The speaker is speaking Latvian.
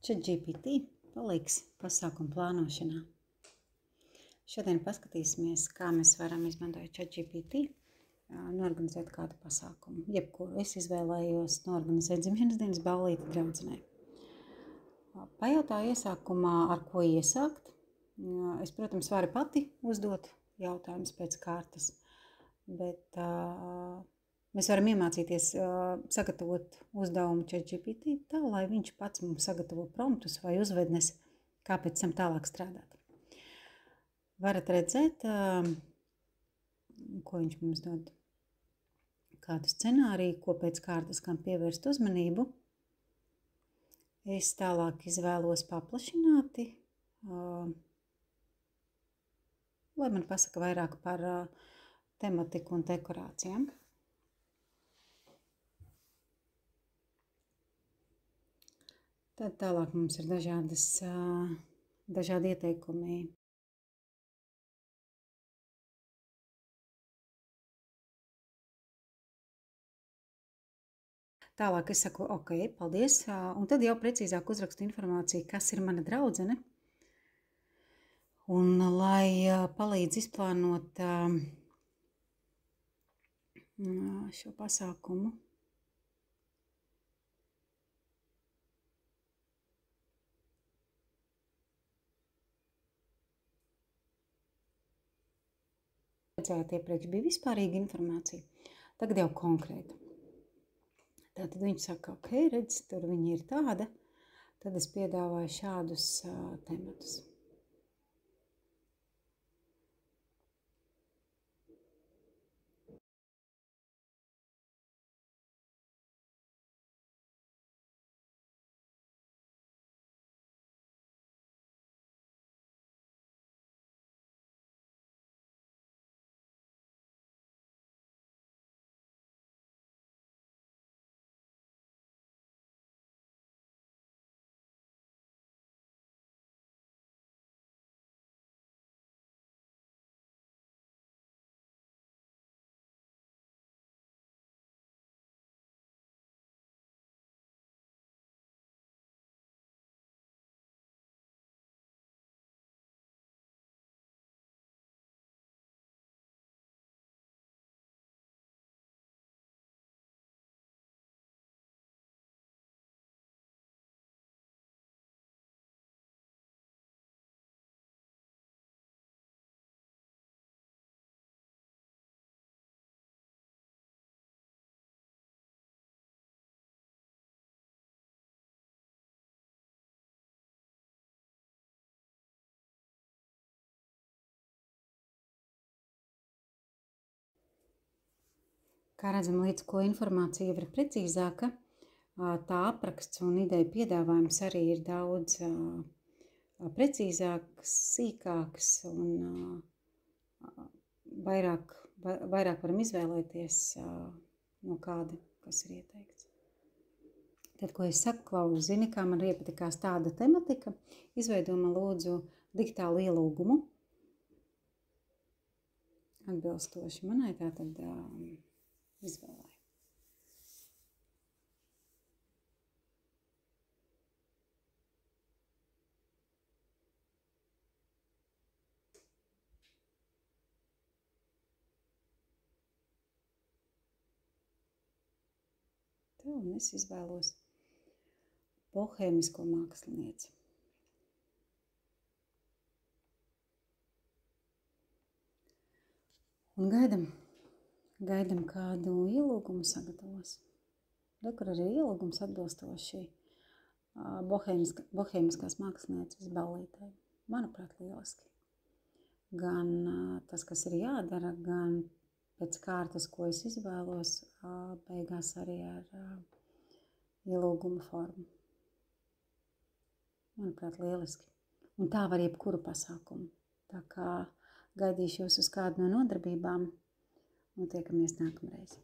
ChatGPT palīgs pasākumu plānošanā. Šodien paskatīsimies, kā mēs varam izmantot ChatGPT, norganizēt kādu pasākumu. Jebkuru es izvēlējos norganizēt dzimšanas dienas ballīti draudzenei. Pajautāju iesākumā, ar ko iesākt. Es, protams, varu pati uzdot jautājumus pēc kārtas, bet mēs varam iemācīties sagatavot uzdevumu ChatGPT tā, lai viņš pats mums sagatavo promptus vai uzvednes, kā pēc tam tālāk strādāt. Varat redzēt, ko viņš mums dod, kādu scenāriju, ko pēc kārtas kam pievērst uzmanību. Es tālāk izvēlos paplašināti, lai man pasaka vairāk par tematiku un dekorācijām. Tad tālāk mums ir dažādi ieteikumi. Tālāk es saku, ok, paldies, un tad jau precīzāk uzrakstu informāciju, kas ir mana draudzene. Un lai palīdz izplānot šo pasākumu, redzēt, iepriekš bija vispārīga informācija, tagad jau konkrēta. Tātad viņš saka, ok, redz, tur viņa ir tāda, tad es piedāvāju šādus tematus. Kā redzam, līdz ko informācija jau ir precīzāka, tā apraksts un ideja piedāvājums arī ir daudz precīzāks, sīkāks un vairāk varam izvēlēties no kāda, kas ir ieteikts. Tad, ko es saku, Klaus, zini, kā man iepatikās tāda tematika, izveido man lūdzu digitālu ielūgumu, atbilstoši manai tātad izvēlē. Tā, un es izvēlos bohēmisko mākslinieci. Un gaidam kādu ielūgumu sagatavos. Kur arī ielūgums atbilstoši bohēmiskās mākslinieces ballītei. Manuprāt, lieliski. Gan tas, kas ir jādara, gan pēc kārtas, ko es izvēlos, beigās arī ar ielūgumu formu. Manuprāt, lieliski. Un tā var jebkuru pasākumu. Tā kā gaidīšu jūs uz kādu no nodarbībām un tiekamies nākamreiz.